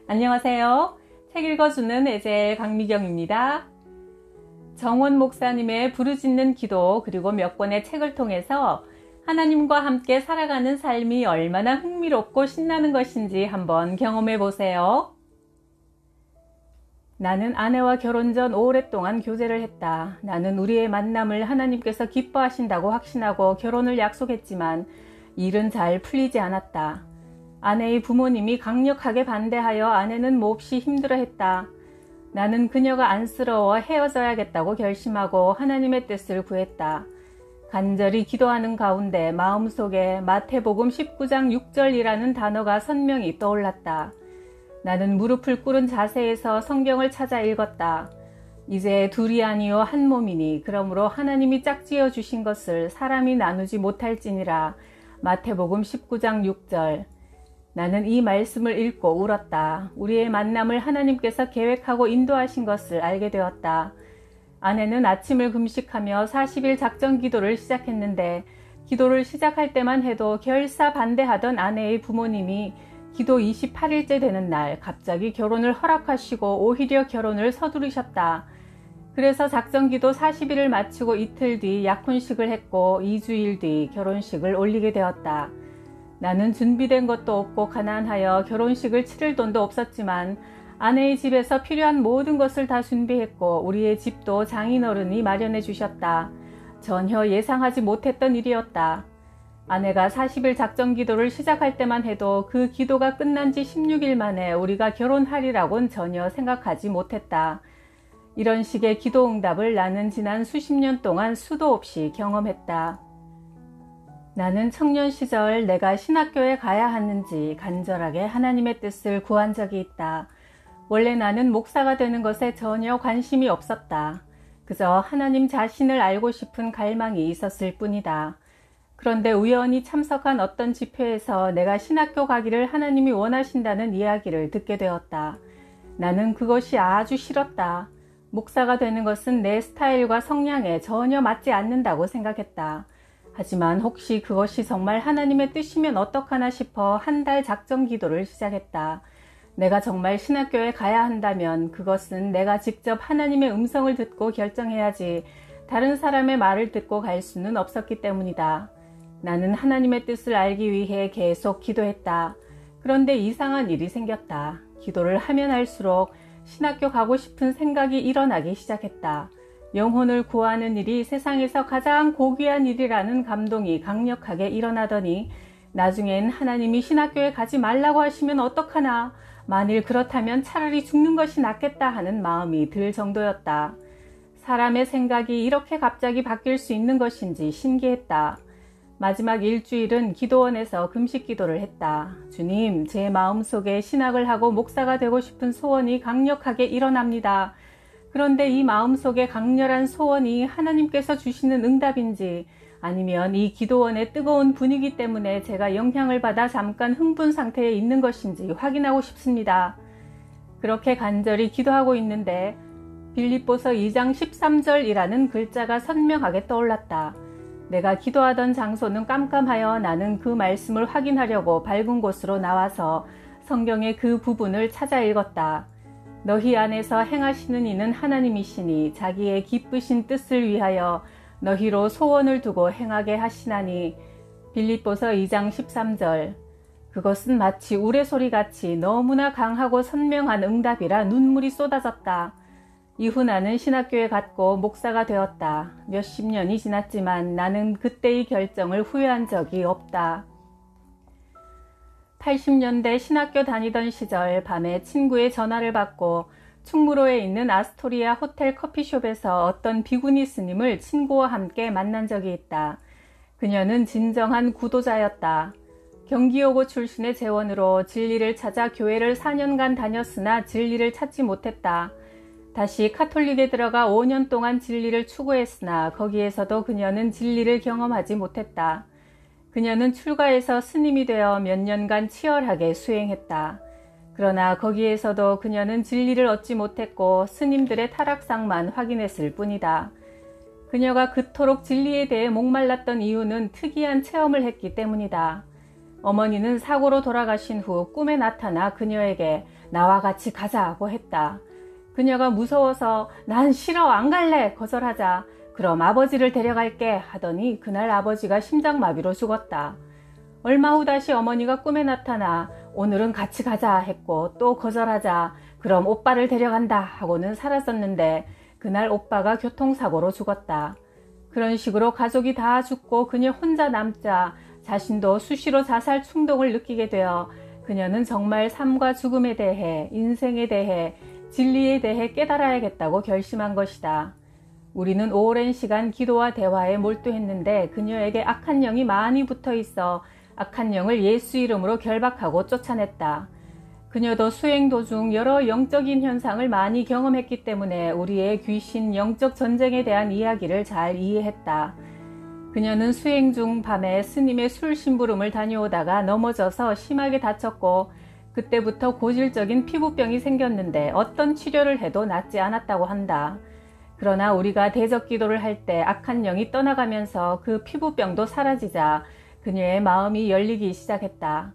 안녕하세요. 책 읽어주는 에젤 강미경입니다. 정원 목사님의 부르짖는 기도 그리고 몇 권의 책을 통해서 하나님과 함께 살아가는 삶이 얼마나 흥미롭고 신나는 것인지 한번 경험해 보세요. 나는 아내와 결혼 전 오랫동안 교제를 했다. 나는 우리의 만남을 하나님께서 기뻐하신다고 확신하고 결혼을 약속했지만 일은 잘 풀리지 않았다. 아내의 부모님이 강력하게 반대하여 아내는 몹시 힘들어했다. 나는 그녀가 안쓰러워 헤어져야겠다고 결심하고 하나님의 뜻을 구했다. 간절히 기도하는 가운데 마음속에 마태복음 19장 6절이라는 단어가 선명히 떠올랐다. 나는 무릎을 꿇은 자세에서 성경을 찾아 읽었다. 이제 둘이 아니요 한 몸이니 그러므로 하나님이 짝지어 주신 것을 사람이 나누지 못할지니라. 마태복음 19장 6절. 나는 이 말씀을 읽고 울었다. 우리의 만남을 하나님께서 계획하고 인도하신 것을 알게 되었다. 아내는 아침을 금식하며 40일 작정 기도를 시작했는데 기도를 시작할 때만 해도 결사 반대하던 아내의 부모님이 기도 28일째 되는 날 갑자기 결혼을 허락하시고 오히려 결혼을 서두르셨다. 그래서 작정 기도 40일을 마치고 이틀 뒤 약혼식을 했고 2주일 뒤 결혼식을 올리게 되었다. 나는 준비된 것도 없고 가난하여 결혼식을 치를 돈도 없었지만 아내의 집에서 필요한 모든 것을 다 준비했고 우리의 집도 장인어른이 마련해 주셨다. 전혀 예상하지 못했던 일이었다. 아내가 40일 작정 기도를 시작할 때만 해도 그 기도가 끝난 지 16일 만에 우리가 결혼하리라고는 전혀 생각하지 못했다. 이런 식의 기도 응답을 나는 지난 수십 년 동안 수도 없이 경험했다. 나는 청년 시절 내가 신학교에 가야 하는지 간절하게 하나님의 뜻을 구한 적이 있다. 원래 나는 목사가 되는 것에 전혀 관심이 없었다. 그저 하나님 자신을 알고 싶은 갈망이 있었을 뿐이다. 그런데 우연히 참석한 어떤 집회에서 내가 신학교 가기를 하나님이 원하신다는 이야기를 듣게 되었다. 나는 그것이 아주 싫었다. 목사가 되는 것은 내 스타일과 성향에 전혀 맞지 않는다고 생각했다. 하지만 혹시 그것이 정말 하나님의 뜻이면 어떡하나 싶어 한 달 작정 기도를 시작했다. 내가 정말 신학교에 가야 한다면 그것은 내가 직접 하나님의 음성을 듣고 결정해야지 다른 사람의 말을 듣고 갈 수는 없었기 때문이다. 나는 하나님의 뜻을 알기 위해 계속 기도했다. 그런데 이상한 일이 생겼다. 기도를 하면 할수록 신학교 가고 싶은 생각이 일어나기 시작했다. 영혼을 구하는 일이 세상에서 가장 고귀한 일이라는 감동이 강력하게 일어나더니 나중엔 하나님이 신학교에 가지 말라고 하시면 어떡하나, 만일 그렇다면 차라리 죽는 것이 낫겠다 하는 마음이 들 정도였다. 사람의 생각이 이렇게 갑자기 바뀔 수 있는 것인지 신기했다. 마지막 일주일은 기도원에서 금식 기도를 했다. 주님, 제 마음속에 신학을 하고 목사가 되고 싶은 소원이 강력하게 일어납니다. 그런데 이 마음속에 강렬한 소원이 하나님께서 주시는 응답인지 아니면 이 기도원의 뜨거운 분위기 때문에 제가 영향을 받아 잠깐 흥분 상태에 있는 것인지 확인하고 싶습니다. 그렇게 간절히 기도하고 있는데 빌립보서 2장 13절이라는 글자가 선명하게 떠올랐다. 내가 기도하던 장소는 깜깜하여 나는 그 말씀을 확인하려고 밝은 곳으로 나와서 성경의 그 부분을 찾아 읽었다. 너희 안에서 행하시는 이는 하나님이시니 자기의 기쁘신 뜻을 위하여 너희로 소원을 두고 행하게 하시나니. 빌립보서 2장 13절. 그것은 마치 우레소리같이 너무나 강하고 선명한 응답이라 눈물이 쏟아졌다. 이후 나는 신학교에 갔고 목사가 되었다. 몇십 년이 지났지만 나는 그때의 결정을 후회한 적이 없다. 80년대 신학교 다니던 시절 밤에 친구의 전화를 받고 충무로에 있는 아스토리아 호텔 커피숍에서 어떤 비구니 스님을 친구와 함께 만난 적이 있다. 그녀는 진정한 구도자였다. 경기여고 출신의 재원으로 진리를 찾아 교회를 4년간 다녔으나 진리를 찾지 못했다. 다시 카톨릭에 들어가 5년 동안 진리를 추구했으나 거기에서도 그녀는 진리를 경험하지 못했다. 그녀는 출가해서 스님이 되어 몇 년간 치열하게 수행했다. 그러나 거기에서도 그녀는 진리를 얻지 못했고 스님들의 타락상만 확인했을 뿐이다. 그녀가 그토록 진리에 대해 목말랐던 이유는 특이한 체험을 했기 때문이다. 어머니는 사고로 돌아가신 후 꿈에 나타나 그녀에게 나와 같이 가자고 했다. 그녀가 무서워서 난 싫어 안 갈래 거절하자 그럼 아버지를 데려갈게 하더니 그날 아버지가 심장마비로 죽었다. 얼마 후 다시 어머니가 꿈에 나타나 오늘은 같이 가자 했고 또 거절하자 그럼 오빠를 데려간다 하고는 살았었는데 그날 오빠가 교통사고로 죽었다. 그런 식으로 가족이 다 죽고 그녀 혼자 남자 자신도 수시로 자살 충동을 느끼게 되어 그녀는 정말 삶과 죽음에 대해 인생에 대해 진리에 대해 깨달아야겠다고 결심한 것이다. 우리는 오랜 시간 기도와 대화에 몰두했는데 그녀에게 악한 영이 많이 붙어 있어 악한 영을 예수 이름으로 결박하고 쫓아냈다. 그녀도 수행 도중 여러 영적인 현상을 많이 경험했기 때문에 우리의 귀신 영적 전쟁에 대한 이야기를 잘 이해했다. 그녀는 수행 중 밤에 스님의 술 심부름을 다녀오다가 넘어져서 심하게 다쳤고 그때부터 고질적인 피부병이 생겼는데 어떤 치료를 해도 낫지 않았다고 한다. 그러나 우리가 대적 기도를 할 때 악한 영이 떠나가면서 그 피부병도 사라지자 그녀의 마음이 열리기 시작했다.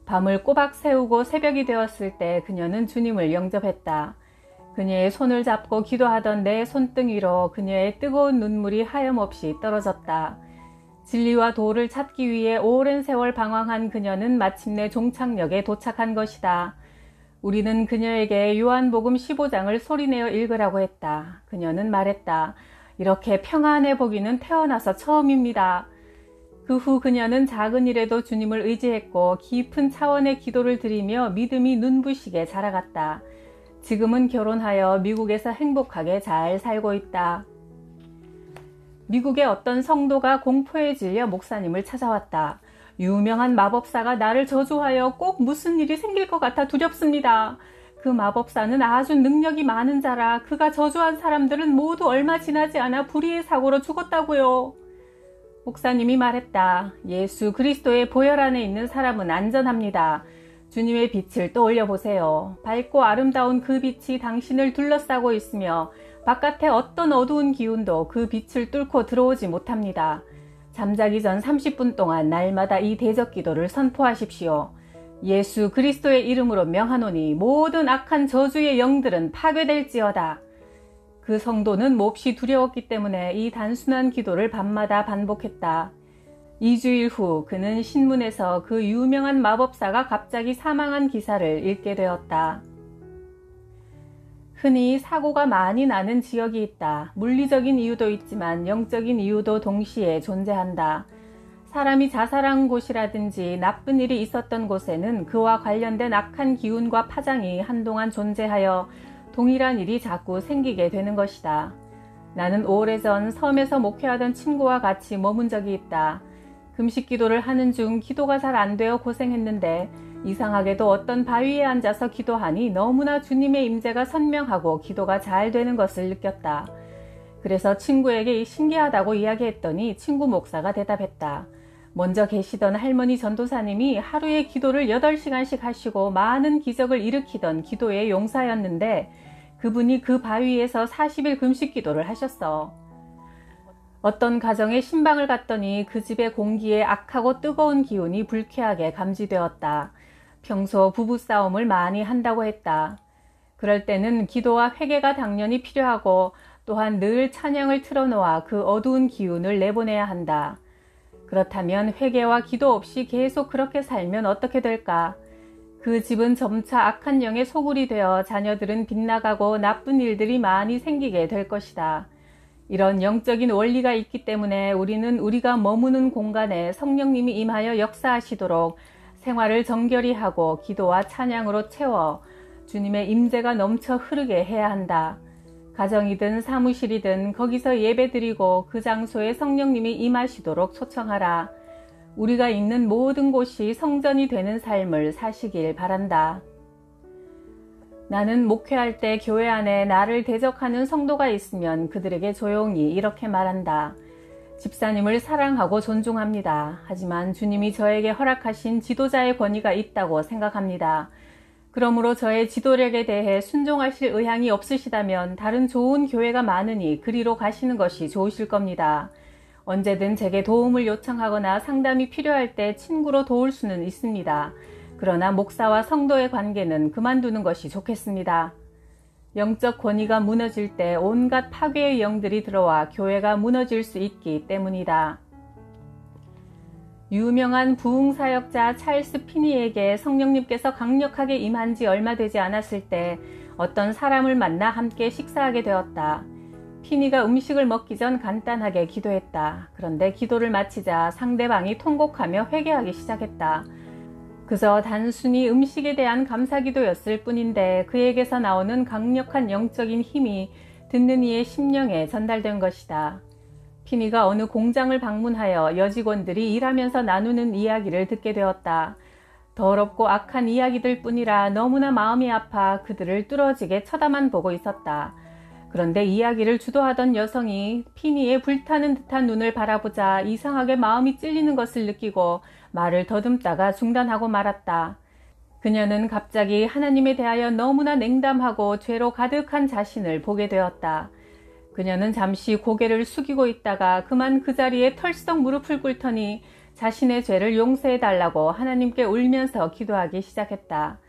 밤을 꼬박 새우고 새벽이 되었을 때 그녀는 주님을 영접했다. 그녀의 손을 잡고 기도하던 내 손등 위로 그녀의 뜨거운 눈물이 하염없이 떨어졌다. 진리와 도를 찾기 위해 오랜 세월 방황한 그녀는 마침내 종착역에 도착한 것이다. 우리는 그녀에게 요한복음 15장을 소리내어 읽으라고 했다. 그녀는 말했다. 이렇게 평안해 보기는 태어나서 처음입니다. 그 후 그녀는 작은 일에도 주님을 의지했고 깊은 차원의 기도를 드리며 믿음이 눈부시게 자라갔다. 지금은 결혼하여 미국에서 행복하게 잘 살고 있다. 미국의 어떤 성도가 공포에 질려 목사님을 찾아왔다. 유명한 마법사가 나를 저주하여 꼭 무슨 일이 생길 것 같아 두렵습니다. 그 마법사는 아주 능력이 많은 자라 그가 저주한 사람들은 모두 얼마 지나지 않아 불의의 사고로 죽었다고요. 목사님이 말했다. 예수 그리스도의 보혈 안에 있는 사람은 안전합니다. 주님의 빛을 떠올려 보세요. 밝고 아름다운 그 빛이 당신을 둘러싸고 있으며 바깥에 어떤 어두운 기운도 그 빛을 뚫고 들어오지 못합니다. 잠자기 전 30분 동안 날마다 이 대적 기도를 선포하십시오. 예수 그리스도의 이름으로 명하노니 모든 악한 저주의 영들은 파괴될지어다. 그 성도는 몹시 두려웠기 때문에 이 단순한 기도를 밤마다 반복했다. 2주일 후 그는 신문에서 그 유명한 마법사가 갑자기 사망한 기사를 읽게 되었다. 흔히 사고가 많이 나는 지역이 있다. 물리적인 이유도 있지만 영적인 이유도 동시에 존재한다. 사람이 자살한 곳이라든지 나쁜 일이 있었던 곳에는 그와 관련된 악한 기운과 파장이 한동안 존재하여 동일한 일이 자꾸 생기게 되는 것이다. 나는 오래전 섬에서 목회하던 친구와 같이 머문 적이 있다. 금식 기도를 하는 중 기도가 잘 안 되어 고생했는데 이상하게도 어떤 바위에 앉아서 기도하니 너무나 주님의 임재가 선명하고 기도가 잘 되는 것을 느꼈다. 그래서 친구에게 신기하다고 이야기했더니 친구 목사가 대답했다. 먼저 계시던 할머니 전도사님이 하루에 기도를 8시간씩 하시고 많은 기적을 일으키던 기도의 용사였는데 그분이 그 바위에서 40일 금식 기도를 하셨어. 어떤 가정에 신방을 갔더니 그 집의 공기에 악하고 뜨거운 기운이 불쾌하게 감지되었다. 평소 부부싸움을 많이 한다고 했다. 그럴 때는 기도와 회개가 당연히 필요하고 또한 늘 찬양을 틀어놓아 그 어두운 기운을 내보내야 한다. 그렇다면 회개와 기도 없이 계속 그렇게 살면 어떻게 될까? 그 집은 점차 악한 영의 소굴이 되어 자녀들은 빗나가고 나쁜 일들이 많이 생기게 될 것이다. 이런 영적인 원리가 있기 때문에 우리는 우리가 머무는 공간에 성령님이 임하여 역사하시도록 생활을 정결히 하고 기도와 찬양으로 채워 주님의 임재가 넘쳐 흐르게 해야 한다. 가정이든 사무실이든 거기서 예배드리고 그 장소에 성령님이 임하시도록 초청하라. 우리가 있는 모든 곳이 성전이 되는 삶을 사시길 바란다. 나는 목회할 때 교회 안에 나를 대적하는 성도가 있으면 그들에게 조용히 이렇게 말한다. 집사님을 사랑하고 존중합니다. 하지만 주님이 저에게 허락하신 지도자의 권위가 있다고 생각합니다. 그러므로 저의 지도력에 대해 순종하실 의향이 없으시다면 다른 좋은 교회가 많으니 그리로 가시는 것이 좋으실 겁니다. 언제든 제게 도움을 요청하거나 상담이 필요할 때 친구로 도울 수는 있습니다. 그러나 목사와 성도의 관계는 그만두는 것이 좋겠습니다. 영적 권위가 무너질 때 온갖 파괴의 영들이 들어와 교회가 무너질 수 있기 때문이다. 유명한 부흥사역자 찰스 피니에게 성령님께서 강력하게 임한 지 얼마 되지 않았을 때 어떤 사람을 만나 함께 식사하게 되었다. 피니가 음식을 먹기 전 간단하게 기도했다. 그런데 기도를 마치자 상대방이 통곡하며 회개하기 시작했다. 그저 단순히 음식에 대한 감사기도였을 뿐인데 그에게서 나오는 강력한 영적인 힘이 듣는 이의 심령에 전달된 것이다. 피니가 어느 공장을 방문하여 여직원들이 일하면서 나누는 이야기를 듣게 되었다. 더럽고 악한 이야기들 뿐이라 너무나 마음이 아파 그들을 뚫어지게 쳐다만 보고 있었다. 그런데 이야기를 주도하던 여성이 피니의 불타는 듯한 눈을 바라보자 이상하게 마음이 찔리는 것을 느끼고 말을 더듬다가 중단하고 말았다. 그녀는 갑자기 하나님에 대하여 너무나 냉담하고 죄로 가득한 자신을 보게 되었다. 그녀는 잠시 고개를 숙이고 있다가 그만 그 자리에 털썩 무릎을 꿇더니 자신의 죄를 용서해달라고 하나님께 울면서 기도하기 시작했다.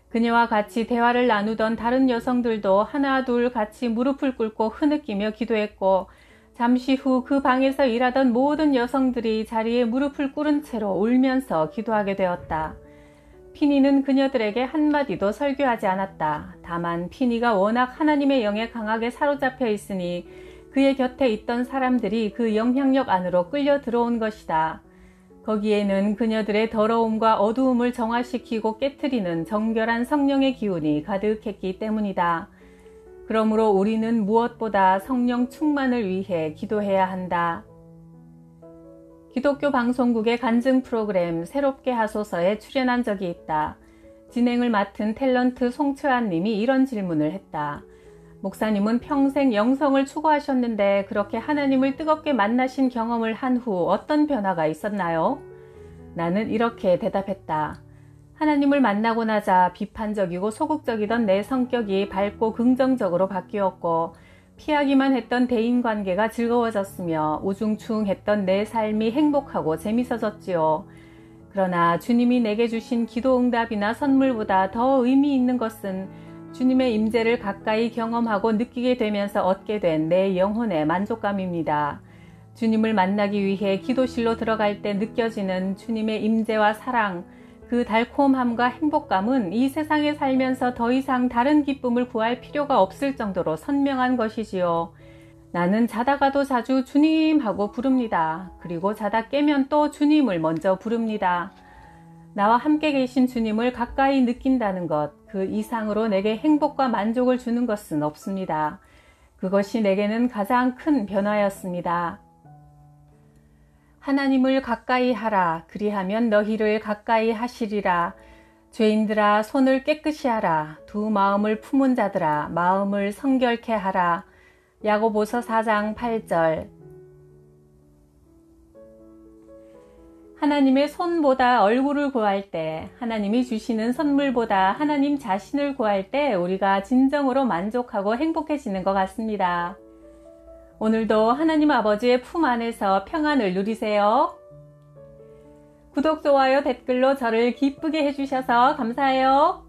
그녀와 같이 대화를 나누던 다른 여성들도 하나 둘 같이 무릎을 꿇고 흐느끼며 기도했고 잠시 후 그 방에서 일하던 모든 여성들이 자리에 무릎을 꿇은 채로 울면서 기도하게 되었다. 피니는 그녀들에게 한마디도 설교하지 않았다. 다만 피니가 워낙 하나님의 영에 강하게 사로잡혀 있으니 그의 곁에 있던 사람들이 그 영향력 안으로 끌려 들어온 것이다. 거기에는 그녀들의 더러움과 어두움을 정화시키고 깨트리는 정결한 성령의 기운이 가득했기 때문이다. 그러므로 우리는 무엇보다 성령 충만을 위해 기도해야 한다. 기독교 방송국의 간증 프로그램 새롭게 하소서에 출연한 적이 있다. 진행을 맡은 탤런트 송채환 님이 이런 질문을 했다. 목사님은 평생 영성을 추구하셨는데 그렇게 하나님을 뜨겁게 만나신 경험을 한 후 어떤 변화가 있었나요? 나는 이렇게 대답했다. 하나님을 만나고 나자 비판적이고 소극적이던 내 성격이 밝고 긍정적으로 바뀌었고 피하기만 했던 대인관계가 즐거워졌으며 우중충했던 내 삶이 행복하고 재밌어졌지요. 그러나 주님이 내게 주신 기도응답이나 선물보다 더 의미 있는 것은 주님의 임재를 가까이 경험하고 느끼게 되면서 얻게 된 내 영혼의 만족감입니다. 주님을 만나기 위해 기도실로 들어갈 때 느껴지는 주님의 임재와 사랑, 그 달콤함과 행복감은 이 세상에 살면서 더 이상 다른 기쁨을 구할 필요가 없을 정도로 선명한 것이지요. 나는 자다가도 자주 주님 하고 부릅니다. 그리고 자다 깨면 또 주님을 먼저 부릅니다. 나와 함께 계신 주님을 가까이 느낀다는 것, 그 이상으로 내게 행복과 만족을 주는 것은 없습니다. 그것이 내게는 가장 큰 변화였습니다. 하나님을 가까이 하라. 그리하면 너희를 가까이 하시리라. 죄인들아 손을 깨끗이 하라. 두 마음을 품은 자들아 마음을 성결케 하라. 야고보서 4장 8절. 하나님의 손보다 얼굴을 구할 때, 하나님이 주시는 선물보다 하나님 자신을 구할 때 우리가 진정으로 만족하고 행복해지는 것 같습니다. 오늘도 하나님 아버지의 품 안에서 평안을 누리세요. 구독, 좋아요, 댓글로 저를 기쁘게 해주셔서 감사해요.